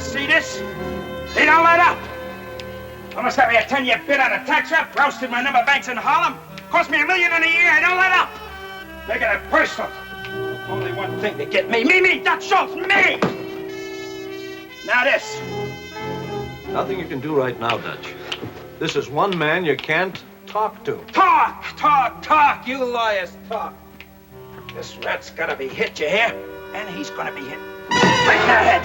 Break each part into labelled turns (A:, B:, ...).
A: See this? They don't let up. Almost had me a 10-year bid on a tax rep, roasted my number banks in Harlem. Cost me $1 million in a year. I don't let up. Making it personal. Only one thing to get me. Me, Dutch Schultz, me! Now this.
B: Nothing you can do right now, Dutch. This is one man you can't talk to.
A: Talk. You lawyers talk. This rat's gotta be hit, you hear? And he's gonna be hit right in the head.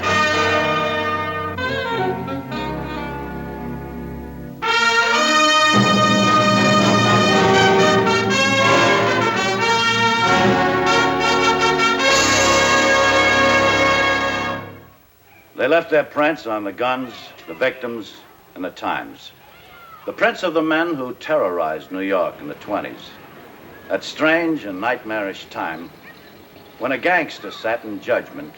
C: They left their prints on the guns, the victims, and the times. The prints of the men who terrorized New York in the 20s. That strange and nightmarish time when a gangster sat in judgment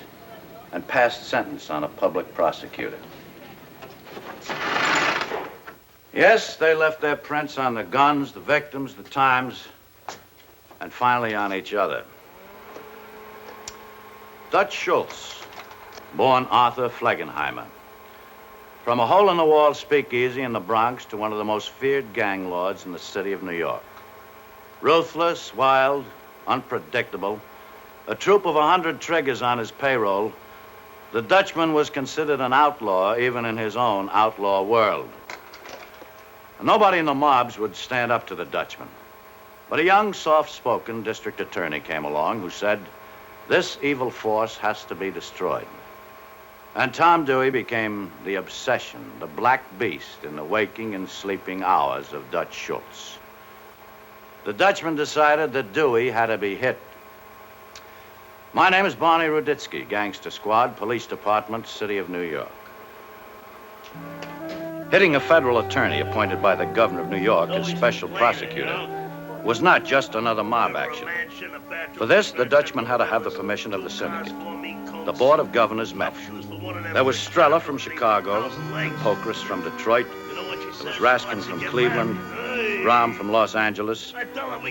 C: and passed sentence on a public prosecutor. Yes, they left their prints on the guns, the victims, the times, and finally on each other. Dutch Schultz, born Arthur Flegenheimer. From a hole-in-the-wall speakeasy in the Bronx to one of the most feared gang lords in the city of New York. Ruthless, wild, unpredictable, a troop of 100 triggers on his payroll, the Dutchman was considered an outlaw even in his own outlaw world. Nobody in the mobs would stand up to the Dutchman. But a young, soft-spoken district attorney came along who said, this evil force has to be destroyed. And Tom Dewey became the obsession, the black beast in the waking and sleeping hours of Dutch Schultz. The Dutchman decided that Dewey had to be hit. My name is Barney Ruditsky, Gangster Squad, Police Department, City of New York. Hitting a federal attorney appointed by the governor of New York as special prosecutor was not just another mob action. For this, the Dutchman had to have the permission of the syndicate. The Board of Governors met. There was Strella from Chicago, Pocris from Detroit, there was Raskin from Cleveland, Ram from Los Angeles,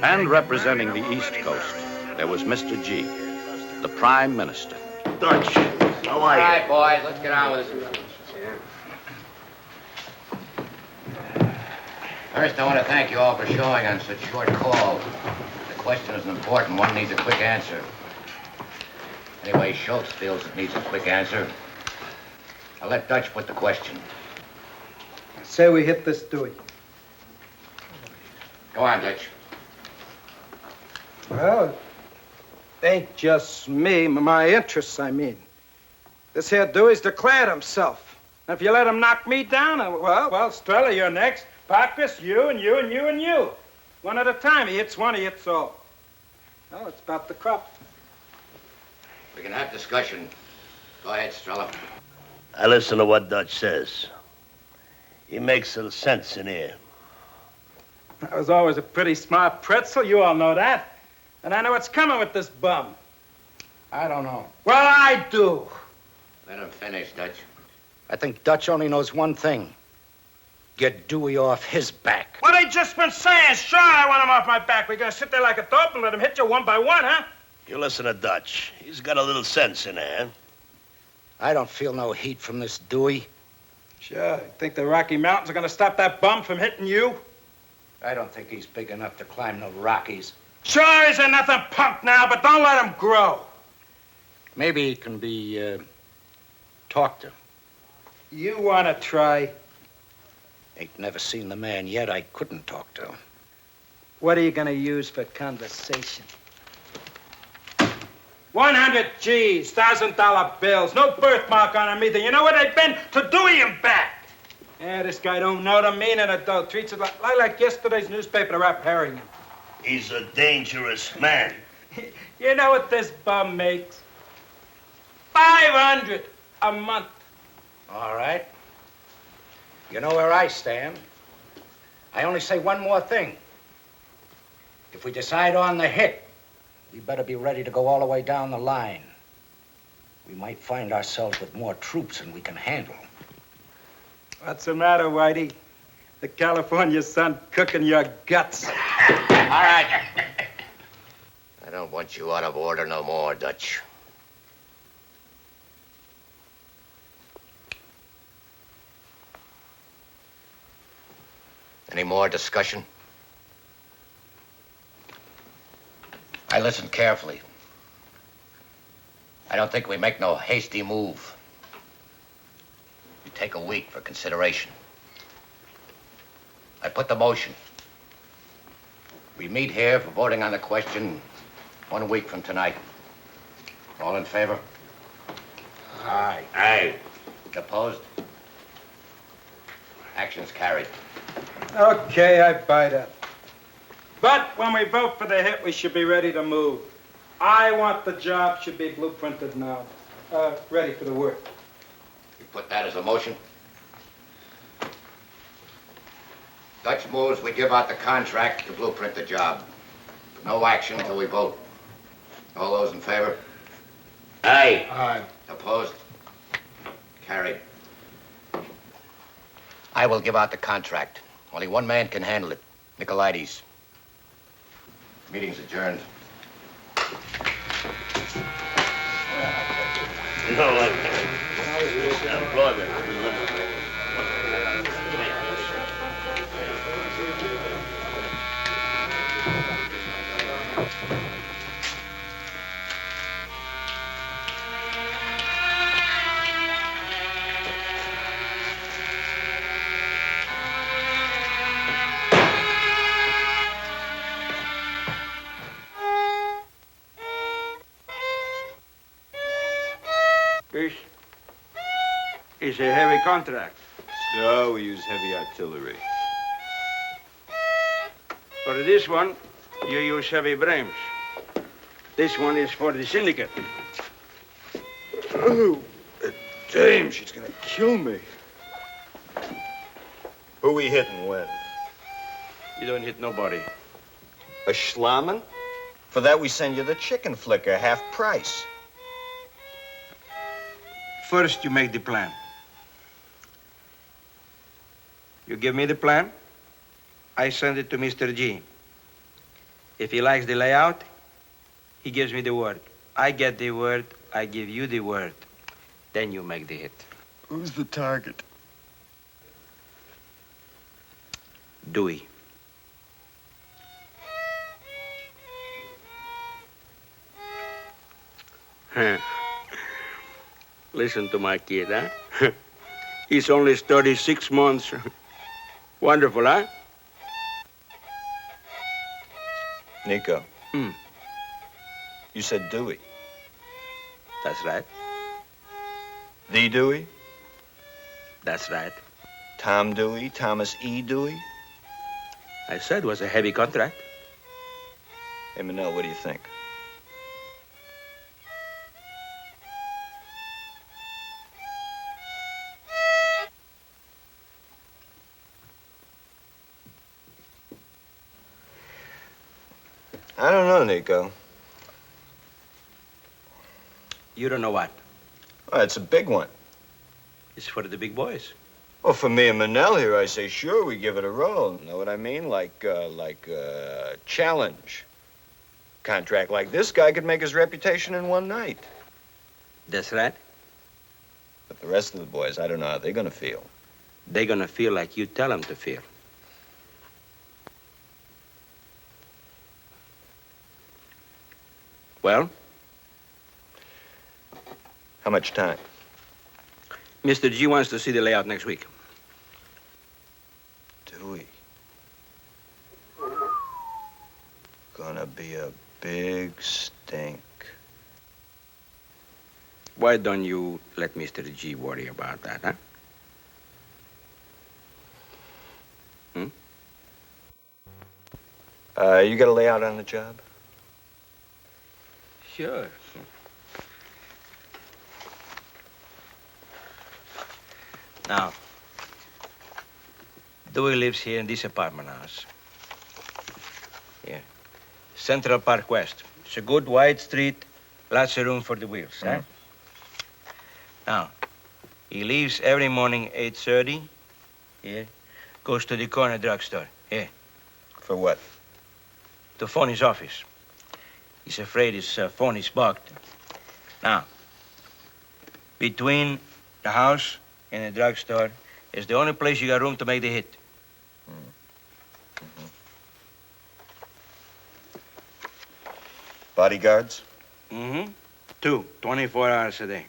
C: and representing the East Coast, there was Mr. G, the Prime Minister.
D: Dutch, how are you?
E: All right, boys, let's get on with this. First, I want to thank you all for showing on such short call. The question is an important one, needs a quick answer. Anyway, Schultz feels it needs a quick answer. I'll let Dutch put the question.
F: I say we hit this Dewey.
E: Go on, Dutch.
F: Well, it ain't just me, my interests, I mean. This here Dewey's declared himself. And if you let him knock me down, well, Strella, you're next. Pocris, you, and you, and you, and you. One at a time. He hits one, he hits all. Well, it's about the crop.
E: We can have discussion. Go ahead, Strella.
D: I listen to what Dutch says. He makes some sense in here.
F: I was always a pretty smart pretzel, you all know that. And I know what's coming with this bum.
G: I don't know.
F: Well, I do.
E: Let him finish, Dutch.
G: I think Dutch only knows one thing. Get Dewey off his back.
A: What I just been saying, sure, I want him off my back. We're gonna sit there like a dope and let him hit you one by one, huh?
D: You listen to Dutch. He's got a little sense in there.
G: I don't feel no heat from this Dewey.
F: Sure, you think the Rocky Mountains are gonna stop that bum from hitting you?
G: I don't think he's big enough to climb the Rockies.
A: Sure, he's a nothing punk now, but don't let him grow.
G: Maybe he can be, talked to.
F: You wanna try?
G: Ain't never seen the man yet I couldn't talk to.
F: What are you gonna use for conversation?
A: 100 G's, $1,000 bills, no birthmark on them either. You know where they've been? To Dewey and back. Yeah, this guy don't know the meaning of dough. Treats it like yesterday's newspaper to Rap Harrigan.
D: He's a dangerous man.
A: You know what this bum makes? 500 a month.
G: All right. You know where I stand. I only say one more thing. If we decide on the hit, we better be ready to go all the way down the line. We might find ourselves with more troops than we can handle.
F: What's the matter, Whitey? The California sun cooking your guts.
E: All right. I don't want you out of order no more, Dutch. Any more discussion? I listened carefully. I don't think we make no hasty move. You take a week for consideration. I put the motion. We meet here for voting on the question 1 week from tonight. All in favor?
G: Aye.
E: Aye. Opposed? Action's carried.
F: Okay, I buy that. But when we vote for the hit, we should be ready to move. I want the job should be blueprinted now. Ready for the work.
E: You put that as a motion? Dutch moves we give out the contract to blueprint the job. No action until we vote. All those in favor? Aye.
G: Aye.
E: Opposed? Carried. I will give out the contract. Only one man can handle it. Nicolaides. Meeting's adjourned.
F: This is a heavy contract.
H: So we use heavy artillery.
F: For this one, you use heavy brains. This one is for the syndicate.
H: Oh, James, she's gonna kill me. Who we hitting when?
F: You don't hit nobody.
H: A Schlamann? For that we send you the chicken flicker, half price.
F: First, you make the plan. You give me the plan, I send it to Mr. G. If he likes the layout, he gives me the word. I get the word, I give you the word. Then you make the hit.
H: Who's the target?
F: Dewey. Listen to my kid, huh? He's only 36 months. Wonderful, huh?
H: Nico.
F: Hmm.
H: You said Dewey.
F: That's right.
H: The Dewey?
F: That's right.
H: Tom Dewey? Thomas E. Dewey?
F: I said it was a heavy contract.
H: Hey, Manel, what do you think? I don't know, Nico.
F: You don't know what?
H: Oh, it's a big one.
F: It's for the big boys.
H: Well, for me and Manel here, I say, sure, we give it a roll. Know what I mean? Like challenge. Contract like this guy could make his reputation in one night.
F: That's right.
H: But the rest of the boys, I don't know how they're gonna feel.
F: They're gonna feel like you tell them to feel. Well?
H: How much time?
F: Mr. G wants to see the layout next week.
H: Dewey. Gonna be a big stink.
F: Why don't you let Mr. G worry about that, huh?
H: You got a layout on the job?
F: Sure. Now, Dewey lives here in this apartment house. Here. Central Park West. It's a good wide street, lots of room for the wheels, huh? Now, he leaves every morning 8:30. Here. Goes to the corner drugstore. Here.
H: For what?
F: To phone his office. He's afraid his phone is bugged. Now, between the house and the drugstore is the only place you got room to make the hit.
H: Bodyguards?
I: Mm-hmm. 2, 24 hours a day.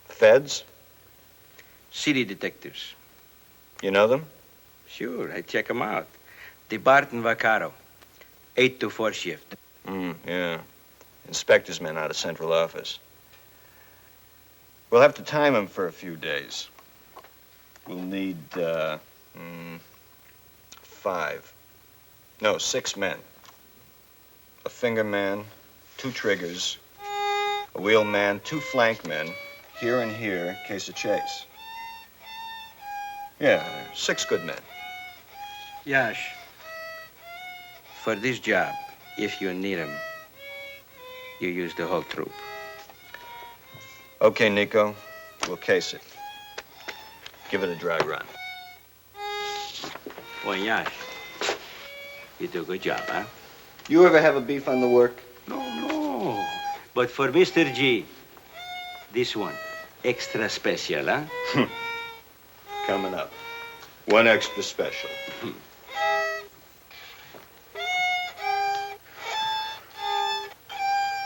H: Feds?
I: City detectives.
H: You know them?
I: Sure, I check them out. DeBart and Vaccaro. 8 to 4 shift.
H: Yeah. Inspector's men out of central office. We'll have to time them for a few days. We'll need, 6 men. A finger man, 2 triggers, a wheel man, 2 flank men, here and here, in case of chase. Yeah, 6 good men.
I: Yash, for this job, if you need them, you use the whole troop.
H: Okay, Nico, we'll case it. Give it a dry run.
I: Well, Yash, you do a good job, huh?
H: You ever have a beef on the work?
I: No. But for Mr. G, this one, extra special, huh?
H: Coming up. One extra special.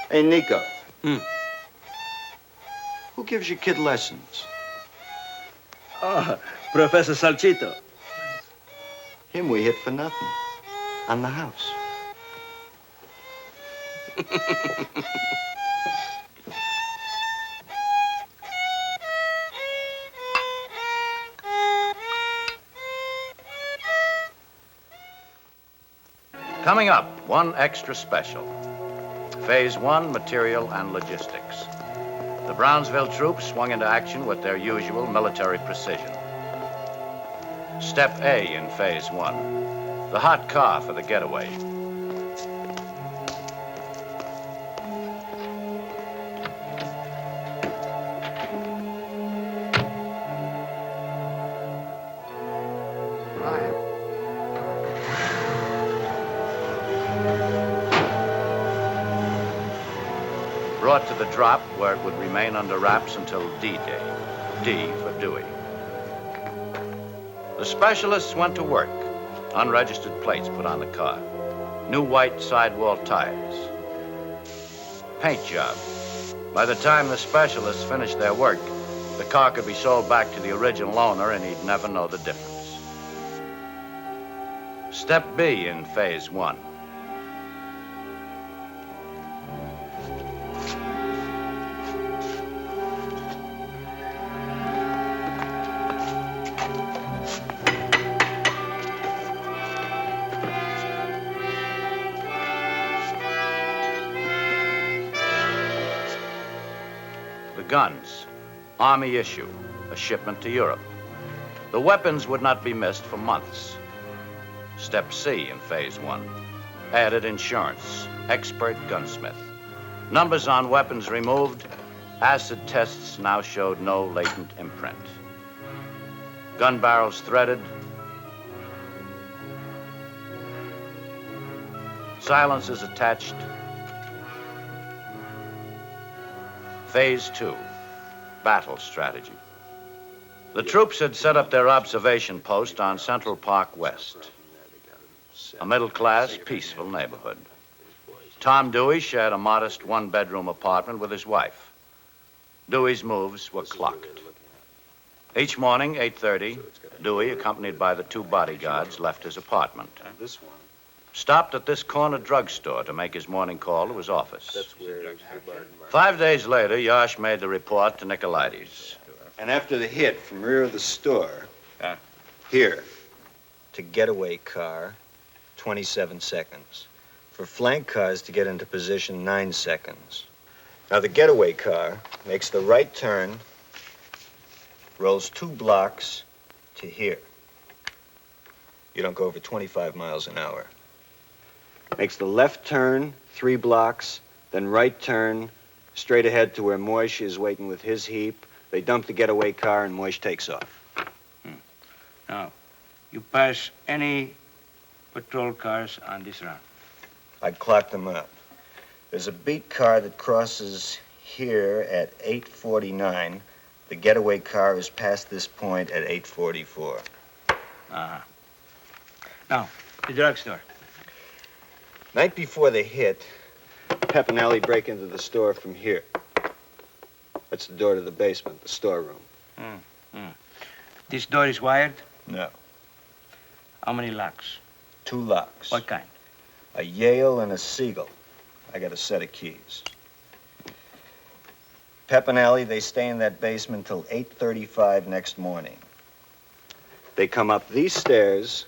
H: Hey, Nico. Who gives your kid lessons?
I: Oh, Professor Salchito.
H: Him we hit for nothing. On the house.
C: Coming up, one extra special. Phase 1, material and logistics. The Brownsville troops swung into action with their usual military precision. Step A in Phase 1, the hot car for the getaway. Brought to the drop where it would remain under wraps until D-Day. D for Dewey. The specialists went to work. Unregistered plates put on the car. New white sidewall tires. Paint job. By the time the specialists finished their work, the car could be sold back to the original owner and he'd never know the difference. Step B in Phase 1. Guns, Army issue, a shipment to Europe. The weapons would not be missed for months. Step C in Phase 1. Added insurance, expert gunsmith. Numbers on weapons removed. Acid tests now showed no latent imprint. Gun barrels threaded. Silencers attached. Phase 2, battle strategy. The troops had set up their observation post on Central Park West, a middle-class, peaceful neighborhood. Tom Dewey shared a modest one-bedroom apartment with his wife. Dewey's moves were clocked. Each morning, 8:30, Dewey, accompanied by the 2 bodyguards, left his apartment. Stopped at this corner drugstore to make his morning call to his office. 5 days later, Yash made the report to Nicolaides.
H: And after the hit from rear of the store, here, to getaway car, 27 seconds. For flank cars to get into position, 9 seconds. Now the getaway car makes the right turn, rolls 2 blocks to here. You don't go over 25 miles an hour. Makes the left turn, 3 blocks, then right turn, straight ahead to where Moish is waiting with his heap. They dump the getaway car and Moish takes off.
I: Now, you pass any patrol cars on this route?
H: I'd clock them up. There's a beat car that crosses here at 8:49. The getaway car is past this point at 8:44.
I: Now, the drugstore.
H: Night before the hit, Pep and Allie break into the store from here. That's the door to the basement, the storeroom.
I: This door is wired?
H: No.
I: How many locks?
H: 2 locks.
I: What kind?
H: A Yale and a Seagull. I got a set of keys. Pep and Allie, they stay in that basement till 8:35 next morning. They come up these stairs.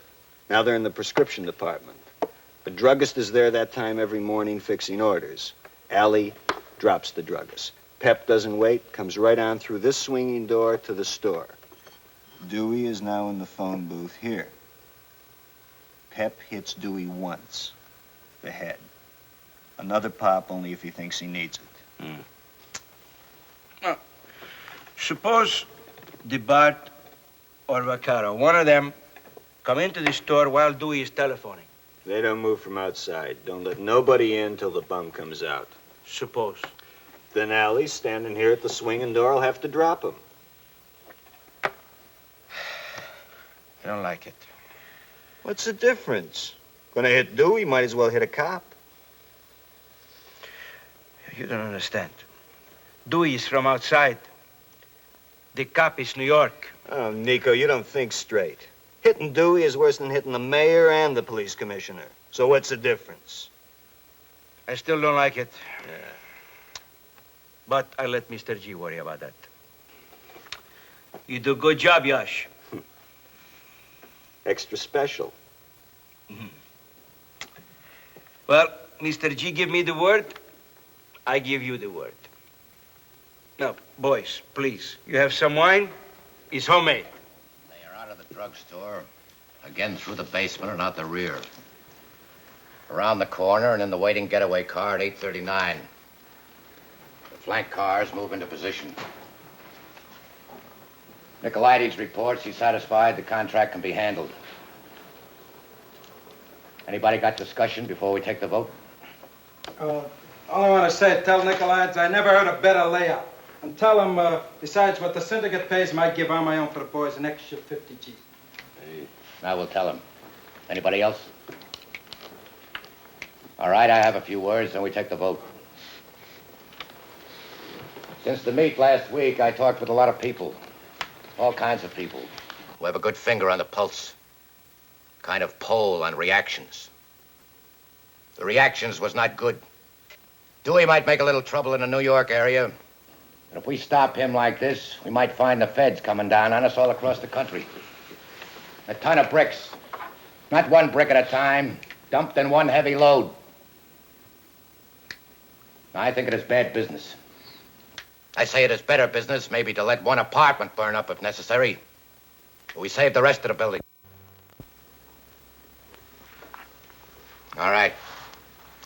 H: Now they're in the prescription department. The druggist is there that time every morning fixing orders. Allie drops the druggist. Pep doesn't wait, comes right on through this swinging door to the store. Dewey is now in the phone booth here. Pep hits Dewey once. The head. Another pop only if he thinks he needs it.
I: Now, suppose DeBart or Vaccaro, one of them, come into the store while Dewey is telephoning.
H: They don't move from outside. Don't let nobody in till the bum comes out.
I: Suppose.
H: Then Allie, standing here at the swinging door, will have to drop him.
I: I don't like it.
H: What's the difference? Gonna hit Dewey, might as well hit a cop.
I: You don't understand. Dewey is from outside. The cop is New York.
H: Oh, Nico, you don't think straight. Hitting Dewey is worse than hitting the mayor and the police commissioner. So what's the difference?
I: I still don't like it.
H: Yeah.
I: But I let Mr. G worry about that. You do a good job, Yash.
H: Extra special.
I: Well, Mr. G give me the word, I give you the word. Now, boys, please, you have some wine? It's homemade.
E: They are out of the drugstore, again through the basement and out the rear. Around the corner and in the waiting getaway car at 8:39. The flank cars move into position. Nicolaides reports he's satisfied the contract can be handled. Anybody got discussion before we take the vote?
F: All I want to say, tell Nicolaides I never heard a better layout. And tell him, besides what the syndicate pays, I give on my own for the boys an extra 50 G's.
E: I will tell him. Anybody else? All right, I have a few words, then we take the vote. Since the meet last week, I talked with a lot of people. All kinds of people who have a good finger on the pulse. Kind of poll on reactions. The reactions was not good. Dewey might make a little trouble in the New York area. But if we stop him like this, we might find the feds coming down on us all across the country. A ton of bricks. Not one brick at a time, dumped in one heavy load. I think it is bad business. I say it is better business maybe to let one apartment burn up if necessary. But we save the rest of the building. All right.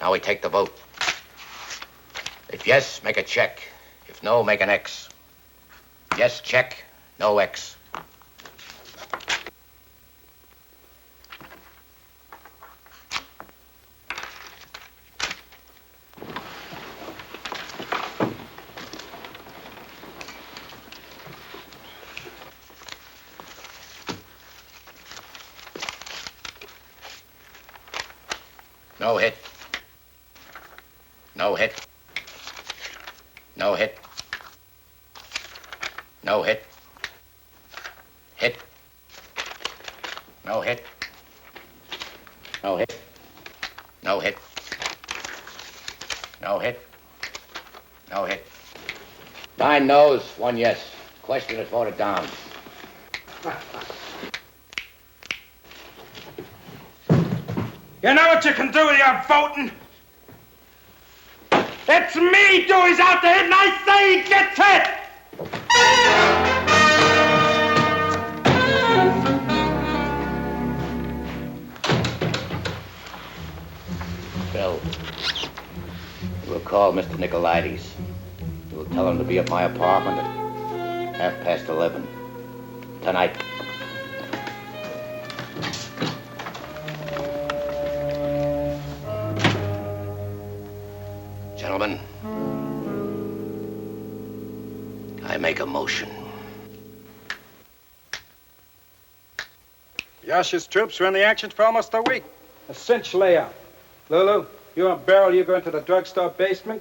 E: Now we take the vote. If yes, make a check. If no, make an X. Yes, check. No X. No hit. No hit. No hit. No hit. Hit. No hit. No hit. No hit. No hit. No hit. 9 no's, 1 yes. Question is voted down.
A: You know what you can do with your voting? It's me, Dewey's out there, and I say he gets hit!
E: Bill, you will call Mr. Nicolaides. You will tell him to be at my apartment at 11:30 tonight. Gentlemen, I make a motion.
F: Yash's troops were in the action for almost a week. A cinch layout. Lulu, You and Beryl, you go into the drugstore basement,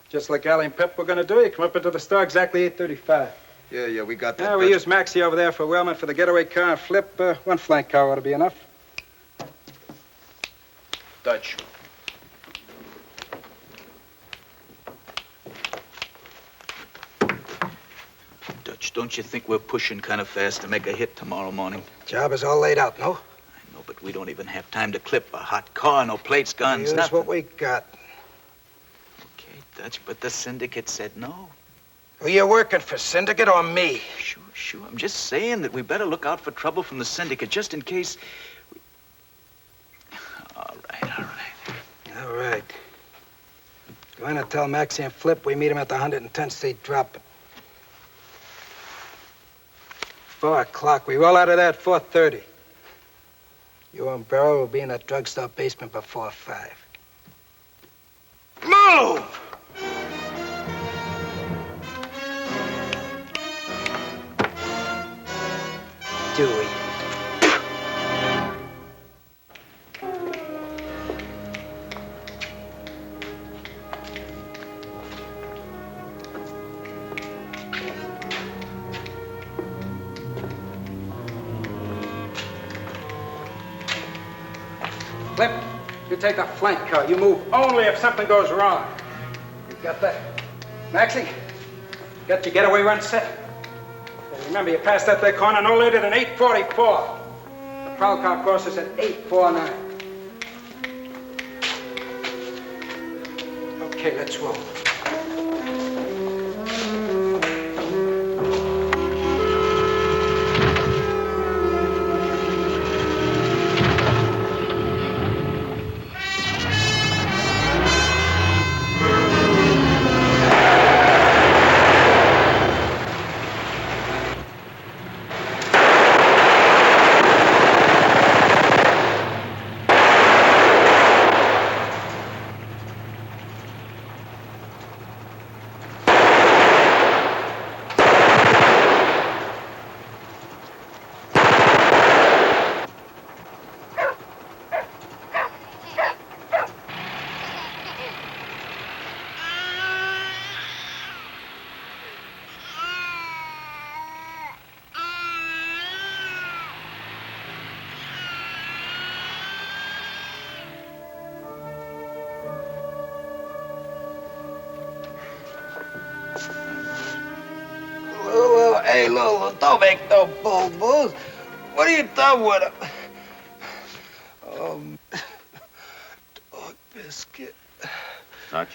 F: just like Allie and Pep were going to do. You come up into the store exactly 8:35.
J: Yeah, we got that.
F: Yeah, we use Maxie over there for Wellman for the getaway car and Flip. One flank car ought to be enough.
J: Dutch.
K: Dutch, don't you think we're pushing kind of fast to make a hit tomorrow morning?
G: Job is all laid out, no?
K: I know, but we don't even have time to clip a hot car, no plates, guns,
G: Use
K: nothing.
G: what we got.
K: Okay, Dutch, but the syndicate said no.
G: Well, you're working for Syndicate or me?
K: Sure. I'm just saying that we better look out for trouble from the syndicate, just in case... All right.
G: Go in and tell Maxie and Flip we meet him at the 110th Street drop. 4 o'clock. We roll out of there at 4:30. You and Beryl will be in that drugstore basement before 5. Move! Dewey.
F: Flip, you take the flank car. You move only if something goes wrong. You got that? Maxie, got your getaway run set? And remember, you passed that there corner no later than 8:44. The prowl car crosses at 8:49. Okay, let's roll.
I: Hey, Lulu, don't make no boo-boos. What are you done with him? Dog biscuit.
C: Dutch,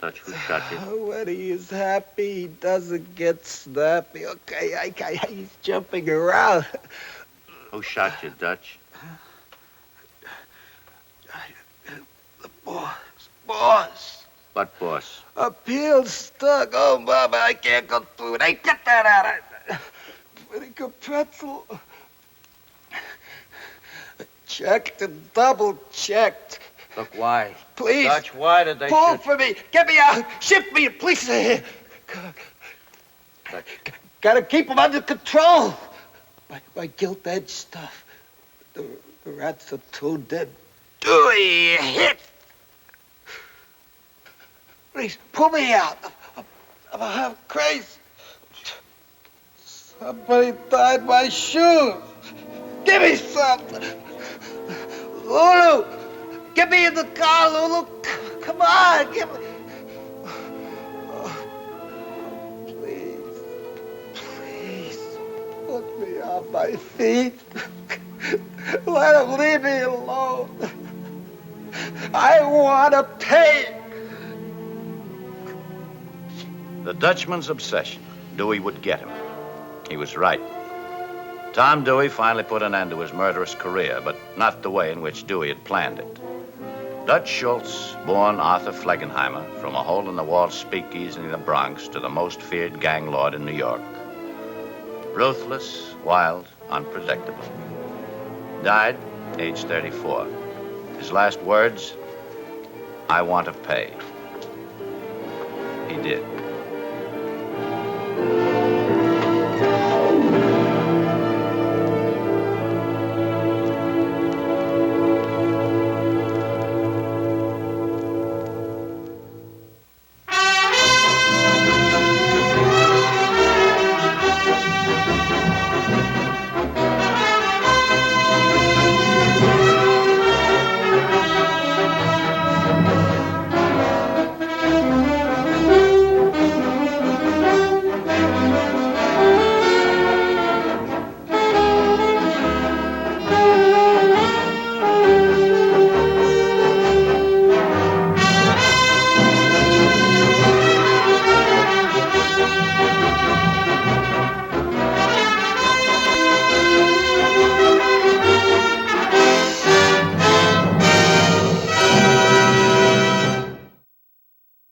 C: who shot you?
I: When he is happy, he doesn't get snappy. Okay, he's jumping around.
C: Who shot you, Dutch?
I: The boss.
C: What boss?
I: Appeal stuck. Oh, Mama, I can't go through it. Hey, get that out of Pretty good pretzel. Checked and double-checked.
C: Look, why?
I: Please.
C: Dutch, why did they
I: pull
C: shoot
I: for me. Get me out. Shift me, please. Gotta keep him under control. My guilt-edged stuff. The rats are too dead. Dewey, hit. Please, pull me out. I'm half crazy. Somebody tied my shoes. Give me some. Lulu, get me in the car, Lulu. Come on, give me. Oh, please, put me on my feet. Let him leave me alone. I want to pay.
C: The Dutchman's obsession. Dewey would get him. He was right. Tom Dewey finally put an end to his murderous career, but not the way in which Dewey had planned it. Dutch Schultz, born Arthur Flegenheimer, from a hole-in-the-wall speakeasy in the Bronx to the most feared gang lord in New York. Ruthless, wild, unpredictable. Died, age 34. His last words, I want to pay. He did.